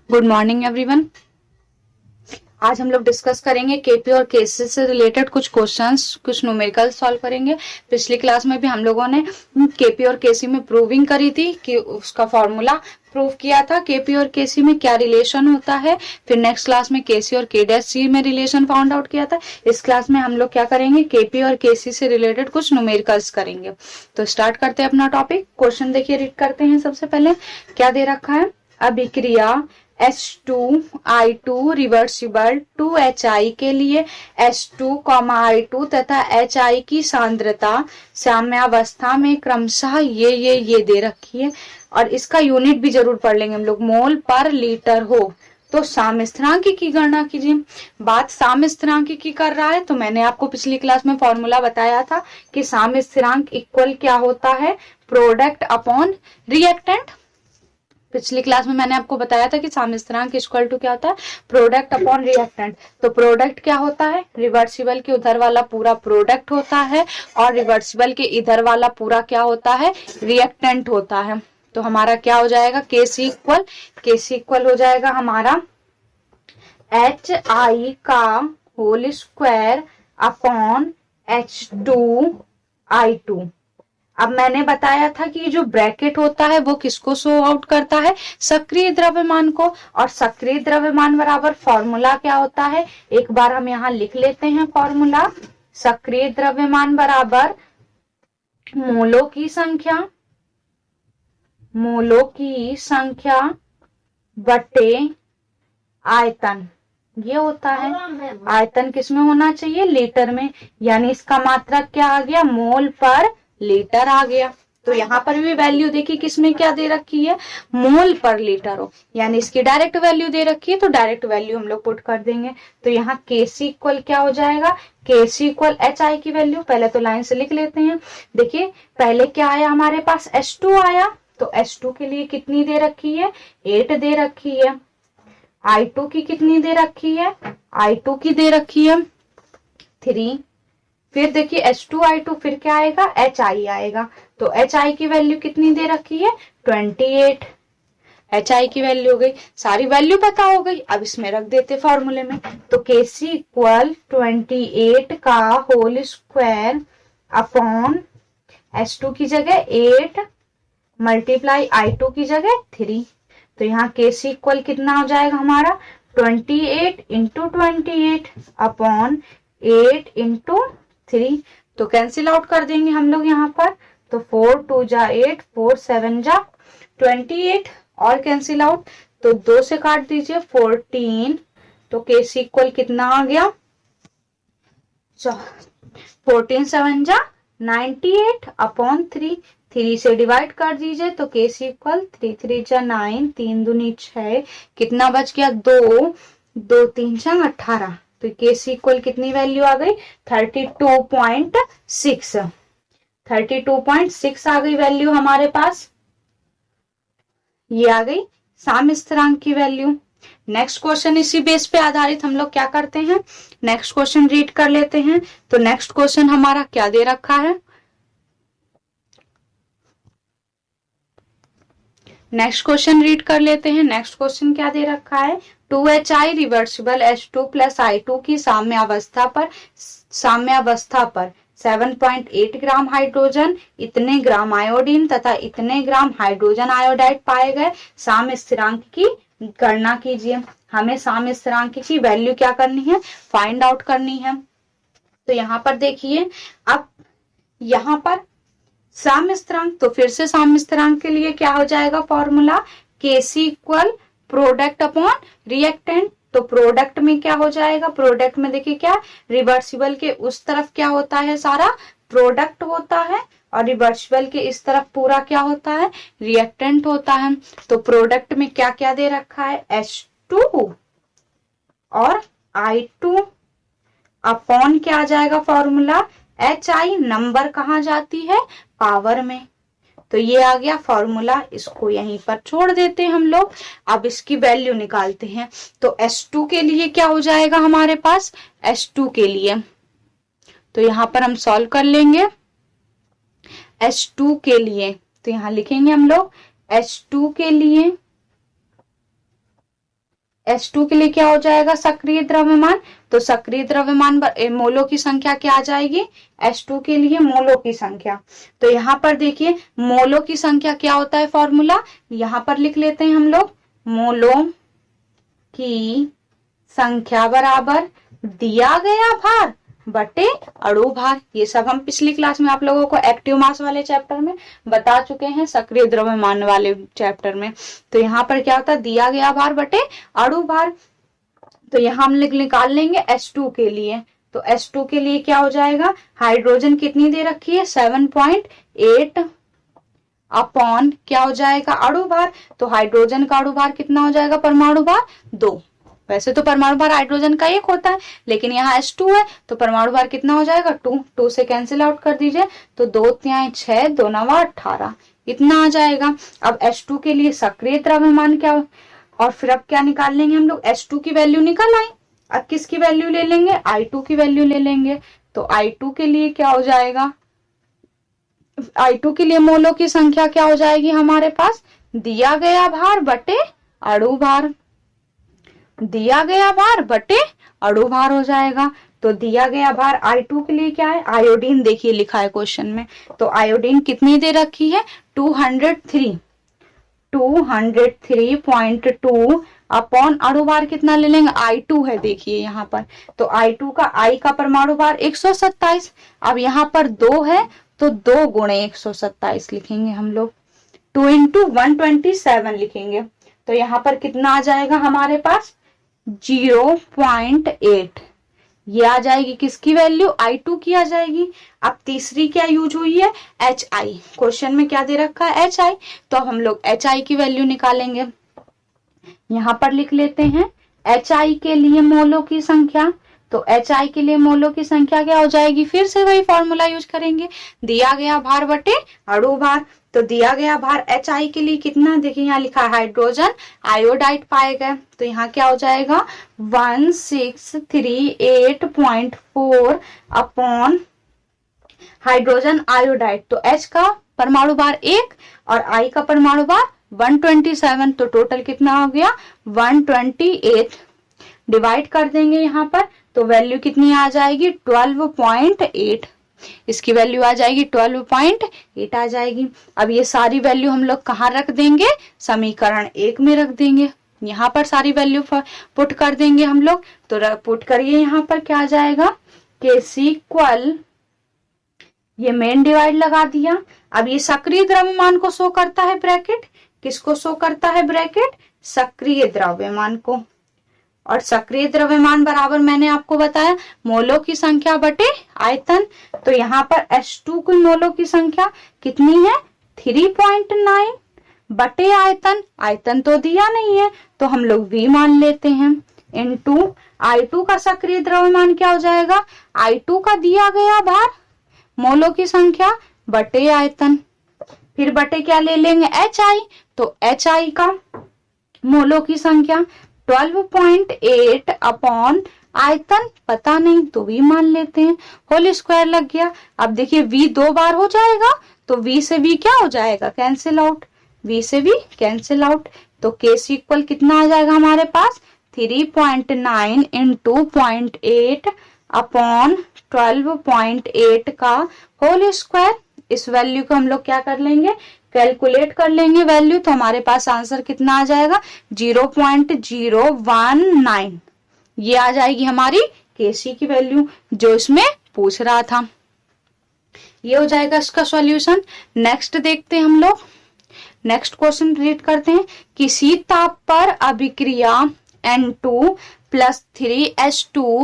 Good morning everyone. आज हम लोग डिस्कस करेंगे केपी और केसी से रिलेटेड कुछ क्वेश्चंस, कुछ न्यूमेरिकल सॉल्व करेंगे। पिछली क्लास में भी हम लोगों ने केपी और केसी में प्रूविंग करी थी कि उसका फॉर्मूला प्रूव किया था केपी और केसी में क्या रिलेशन होता है। फिर नेक्स्ट क्लास में केसी और के डैश सी में रिलेशन फाउंड आउट किया था। इस क्लास में हम लोग क्या करेंगे, केपी और केसी से रिलेटेड कुछ न्यूमेरिकल्स करेंगे। तो स्टार्ट करते हैं अपना टॉपिक। क्वेश्चन देखिए, रीड करते हैं। सबसे पहले क्या दे रखा है, अभिक्रिया H2I2 रिवर्सिबल 2HI के लिए H2, I2 तथा HI की सांद्रता साम्यावस्था में क्रमशः ये दे रखी है। और इसका यूनिट भी जरूर पढ़ लेंगे हम लोग, मोल पर लीटर हो। तो साम्य स्थिरांक की गणना कीजिए। बात साम्य स्थिरांक की कर रहा है, तो मैंने आपको पिछली क्लास में फॉर्मूला बताया था कि साम्य स्थिरांक इक्वल क्या होता है, प्रोडक्ट अपॉन रिएक्टेंट। पिछली क्लास में मैंने आपको बताया था कि साम्य स्थिरांक इक्वल टू क्या होता है, प्रोडक्ट अपॉन रिएक्टेंट। तो प्रोडक्ट क्या होता है, रिवर्सिबल के उधर वाला पूरा प्रोडक्ट होता है और रिवर्सिबल के इधर वाला पूरा क्या होता है, रिएक्टेंट होता है। तो हमारा क्या हो जाएगा, केसी इक्वल हो जाएगा हमारा HI का होल स्क्वायर अपॉन H2I2। अब मैंने बताया था कि जो ब्रैकेट होता है वो किसको शो आउट करता है, सक्रिय द्रव्यमान को। और सक्रिय द्रव्यमान बराबर फॉर्मूला क्या होता है, एक बार हम यहाँ लिख लेते हैं फॉर्मूला। सक्रिय द्रव्यमान बराबर मोलों की संख्या बटे आयतन, ये होता है। आयतन किसमें होना चाहिए, लीटर में, यानी इसका मात्रक क्या आ गया, मोल पर लीटर आ गया। तो यहाँ पर भी वैल्यू देखिए किसमें क्या दे रखी है, मोल पर लीटर हो, यानी इसकी डायरेक्ट वैल्यू दे रखी है, तो डायरेक्ट वैल्यू हम लोग पुट कर देंगे। तो यहाँ केसी इक्वल क्या हो जाएगा, केसी इक्वल HI की वैल्यू पहले तो लाइन से लिख लेते हैं। देखिए पहले क्या आया हमारे पास, H2 आया, तो H2 के लिए कितनी दे रखी है, 8 दे रखी है। I2 की कितनी दे रखी है, I2 की दे रखी है 3। फिर देखिए H2I2, फिर क्या आएगा, HI आएगा। तो HI की वैल्यू कितनी दे रखी है, 28। HI की वैल्यू हो गई, सारी वैल्यू पता हो गई। अब इसमें रख देते फॉर्मूले में। तो Kc इक्वल 28 का होल स्क्वायर अपॉन H2 की जगह 8 मल्टीप्लाई I2 की जगह 3। तो यहाँ Kc इक्वल कितना हो जाएगा हमारा, 28 इंटू 28 अपॉन 8 इंटू 3। तो कैंसिल आउट कर देंगे हम लोग यहाँ पर। तो 4 2 जा 8, 4 7 जा 28 और कैंसिल आउट। तो 2 से काट दीजिए 14। तो Kc इक्वल कितना आ गया, 14 7 जा 98 अपॉन 3। 3 से डिवाइड कर दीजिए तो Kc इक्वल 3 3 जा 9, 3 दूनी 6, कितना बच गया 2, 2 3 जा 18। तो Kc इक्वल कितनी वैल्यू आ गई, 32.6। 32.6 आ गई वैल्यू हमारे पास, ये आ गई साम्य स्थिरांक की वैल्यू। नेक्स्ट क्वेश्चन इसी बेस पे आधारित हम लोग क्या करते हैं, नेक्स्ट क्वेश्चन रीड कर लेते हैं। तो नेक्स्ट क्वेश्चन हमारा क्या दे रखा है, नेक्स्ट क्वेश्चन रीड कर लेते हैं। नेक्स्ट क्वेश्चन क्या दे रखा है, 2HI reversible H2 plus I2 की साम्यावस्था पर 7.8 ग्राम हाइड्रोजन, इतने ग्राम आयोडीन तथा इतने ग्राम हाइड्रोजन आयोडाइड पाए गए। साम्य स्थिरांक की गणना कीजिए। हमें साम्य स्थिरांक की वैल्यू क्या करनी है, फाइंड आउट करनी है। तो यहाँ पर देखिए, अब यहाँ पर साम्य स्थिरांक, तो फिर से साम्य स्थिरांक के लिए क्या हो जाएगा formula, Kc equal product upon reactant. तो प्रोडक्ट में क्या हो जाएगा, प्रोडक्ट में देखिए क्या, रिवर्सिबल के उस तरफ क्या होता है, सारा प्रोडक्ट होता है, और रिवर्सिबल के इस तरफ पूरा क्या होता है, रिएक्टेंट होता है। तो प्रोडक्ट में क्या क्या दे रखा है, H2 और I2 अपॉन क्या आ जाएगा फॉर्मूला, HI नंबर कहाँ जाती है, पावर में। तो ये आ गया फॉर्मूला, इसको यहीं पर छोड़ देते हैं हम लोग। अब इसकी वैल्यू निकालते हैं। तो H2 के लिए क्या हो जाएगा हमारे पास, H2 के लिए तो यहां पर हम सॉल्व कर लेंगे। H2 के लिए तो यहां लिखेंगे हम लोग H2 के लिए H2 के लिए क्या हो जाएगा सक्रिय द्रव्यमान, तो सक्रिय द्रव्यमान मोलों की संख्या क्या आ जाएगी, H2 के लिए मोलों की संख्या। तो यहाँ पर देखिए मोलों की संख्या क्या होता है फॉर्मूला, यहाँ पर लिख लेते हैं हम लोग, मोलों की संख्या बराबर दिया गया भार बटे अणु भार। ये सब हम पिछली क्लास में आप लोगों को एक्टिव मास वाले चैप्टर में बता चुके हैं, सक्रिय द्रव्यमान वाले चैप्टर में। तो यहाँ पर क्या होता है, दिया गया भार बटे अणु भार। तो यहाँ हम निकाल लेंगे H2 के लिए। तो H2 के लिए क्या हो जाएगा, हाइड्रोजन कितनी दे रखी है 7.8 अपॉन क्या हो जाएगा अणु भार। तो हाइड्रोजन का अणु भार कितना हो जाएगा, परमाणु भार 2। वैसे तो परमाणु भार हाइड्रोजन का 1 होता है, लेकिन यहाँ H2 है तो परमाणु भार कितना हो जाएगा 2। 2 से कैंसिल आउट कर दीजिए, तो 2 तिहाई 6, 2 नवा 18, इतना आ जाएगा। अब H2 के लिए सक्रिय द्रव्यमान क्या, और फिर अब क्या निकाल लेंगे हम लोग, H2 की वैल्यू निकल आई। अब किसकी वैल्यू ले लेंगे, I2 की वैल्यू ले लेंगे। तो I2 के लिए क्या हो जाएगा, I2 के लिए मोलों की संख्या क्या हो जाएगी हमारे पास, दिया गया भार बटे अणु भार, दिया गया भार बटे अणु भार हो जाएगा। तो दिया गया भार I2 के लिए क्या है, आयोडीन देखिए लिखा है क्वेश्चन में। तो आयोडीन कितनी दे रखी है 203.2 अपॉन अणु भार कितना ले लेंगे, I2 है देखिए यहाँ पर। तो I2 का I का परमाणु भार 127। अब यहाँ पर 2 है तो 2 गुणे 127 लिखेंगे हम लोग, 2 इंटू 127 लिखेंगे। तो यहाँ पर कितना आ जाएगा हमारे पास 0.8। ये आ जाएगी किसकी वैल्यू, I2 की आ जाएगी। अब तीसरी क्या यूज हुई है, HI। क्वेश्चन में क्या दे रखा है HI, तो हम लोग HI की वैल्यू निकालेंगे। यहाँ पर लिख लेते हैं HI के लिए मोलों की संख्या। तो HI के लिए मोलों की संख्या क्या हो जाएगी, फिर से वही फॉर्मूला यूज करेंगे, दिया गया भार बटे अणु भार। तो दिया गया भार HI के लिए कितना, देखिए यहाँ लिखा है हाइड्रोजन आयोडाइड पाए गए। तो यहाँ क्या हो जाएगा 1638.4 अपॉन हाइड्रोजन आयोडाइड। तो H का परमाणु भार 1 और I का परमाणु भार 127। तो टोटल कितना हो गया 128। डिवाइड कर देंगे यहाँ पर, तो वैल्यू कितनी आ जाएगी 12.8। इसकी वैल्यू आ जाएगी 12.8 आ जाएगी। अब ये सारी वैल्यू हम लोग कहाँ रख देंगे, समीकरण 1 में रख देंगे। यहाँ पर सारी वैल्यू पुट कर देंगे हम लोग। तो पुट करिए, यहाँ पर क्या आ जाएगा Kc इक्वल, ये मेन डिवाइड लगा दिया। अब ये सक्रिय द्रव्यमान को शो करता है ब्रैकेट, किसको शो करता है ब्रैकेट, सक्रिय द्रव्यमान को। और सक्रिय द्रव्यमान बराबर मैंने आपको बताया मोलों की संख्या बटे आयतन। तो यहाँ पर H2 की मोलों की संख्या कितनी है 3.9 बटे आयतन। आयतन तो दिया नहीं है तो हम लोग V मान लेते हैं, इनटू I2 का सक्रिय द्रव्यमान क्या हो जाएगा, I2 का दिया गया भार मोलों की संख्या बटे आयतन, फिर बटे क्या ले लेंगे HI। तो HI का मोलों की संख्या 12.8 अपॉन आयतन पता नहीं तो V मान लेते हैं, होल स्क्वायर लग गया। अब देखिए V 2 बार हो जाएगा तो V से V क्या हो जाएगा कैंसिल आउट, V से V कैंसिल आउट। तो Kc इक्वल कितना आ जाएगा हमारे पास 3.9 इंटू 0.8 अपॉन 12.8 का होल स्क्वायर। इस वैल्यू को हम लोग क्या कर लेंगे, कैलकुलेट कर लेंगे वैल्यू। तो हमारे पास आंसर कितना आ जाएगा 0.019। ये आ जाएगी हमारी Kc की वैल्यू जो इसमें पूछ रहा था। ये हो जाएगा इसका सॉल्यूशन। नेक्स्ट देखते हैं हम लोग, नेक्स्ट क्वेश्चन रीड करते हैं। किसी ताप पर अभिक्रिया N2+3H2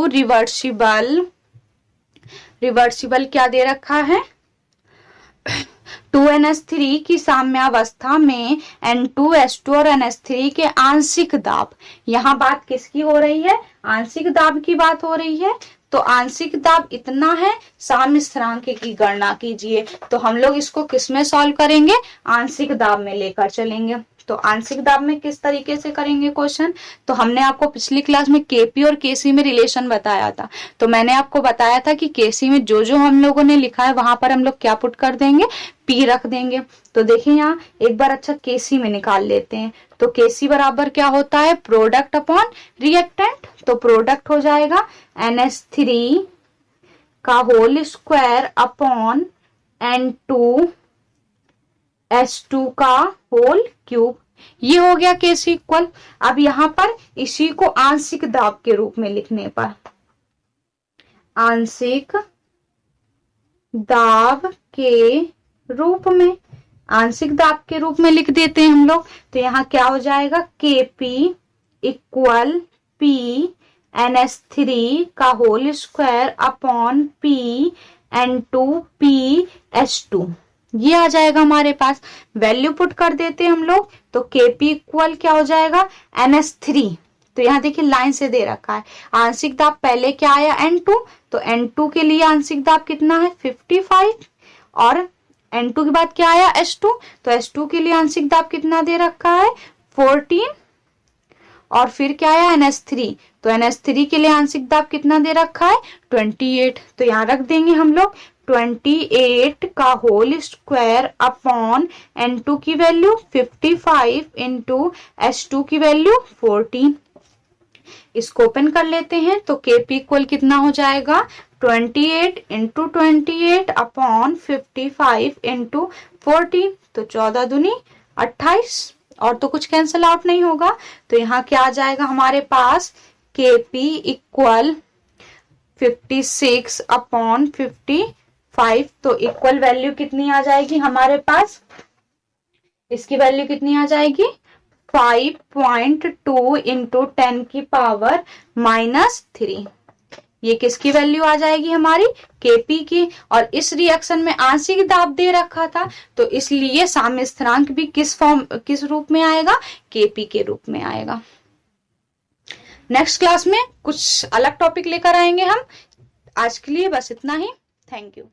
रिवर्सिबल क्या दे रखा है 2NH3 की साम्यावस्था में N2H2 और NH3 के आंशिक दाब। यहाँ बात किसकी हो रही है, आंशिक दाब की बात हो रही है। तो आंशिक दाब इतना है, साम्य स्थिरांक की गणना कीजिए। तो हम लोग इसको किस में सॉल्व करेंगे, आंशिक दाब में लेकर चलेंगे। तो आंशिक दाब में किस तरीके से करेंगे क्वेश्चन, तो हमने आपको पिछली क्लास में केपी और केसी में रिलेशन बताया था। तो मैंने आपको बताया था कि केसी में जो जो हम लोगों ने लिखा है वहां पर हम लोग क्या पुट कर देंगे, पी रख देंगे। तो देखिए यहाँ एक बार अच्छा केसी में निकाल लेते हैं। तो तो Kc बराबर क्या होता है, प्रोडक्ट अपॉन रिएक्टेंट। तो प्रोडक्ट हो जाएगा NH3 का होल स्क्वायर अपॉन N2H2 का होल क्यूब। ये हो गया Kc इक्वल। अब यहां पर इसी को आंशिक दाब के रूप में लिखने पर, आंशिक दाब के रूप में, आंशिक दाब के रूप में लिख देते हैं हम लोग। तो यहाँ क्या हो जाएगा, Kp इक्वल P NH3 का whole square upon P N2PH2, ये आ जाएगा हमारे पास। वैल्यू पुट कर देते हैं हम लोग। तो Kp इक्वल क्या हो जाएगा, NH3। तो यहाँ देखिए लाइन से दे रखा है, आंशिक दाब पहले क्या आया, N2। तो N2 के लिए आंशिक दाब कितना है, 55। और N2 के बाद क्या आया, H2। तो H2 के लिए आंशिक दाब कितना दे रखा है, 14। और फिर क्या आया, NH3। तो NH3 के लिए आंशिक दाब कितना दे रखा है, 28। तो यहाँ रख देंगे हम लोग 28 का होल स्क्वायर अपॉन N2 की वैल्यू 55 इंटू H2 की वैल्यू 14। इसको ओपन कर लेते हैं। तो Kp इक्वल कितना हो जाएगा, 28 इंटू 28 अपॉन 55 इंटू 14। तो 14 दूनी 28, और तो कुछ कैंसिल आउट नहीं होगा। तो यहाँ क्या आ जाएगा हमारे पास, Kp इक्वल 56 अपॉन 55। तो इक्वल वैल्यू कितनी आ जाएगी हमारे पास, इसकी वैल्यू कितनी आ जाएगी, 5.2 इंटू 10 की पावर -3। ये किसकी वैल्यू आ जाएगी हमारी, Kp की। और इस रिएक्शन में आंशिक दाब दे रखा था, तो इसलिए साम्य स्थिरांक भी किस रूप में आएगा, Kp के रूप में आएगा। नेक्स्ट क्लास में कुछ अलग टॉपिक लेकर आएंगे हम। आज के लिए बस इतना ही। Thank you.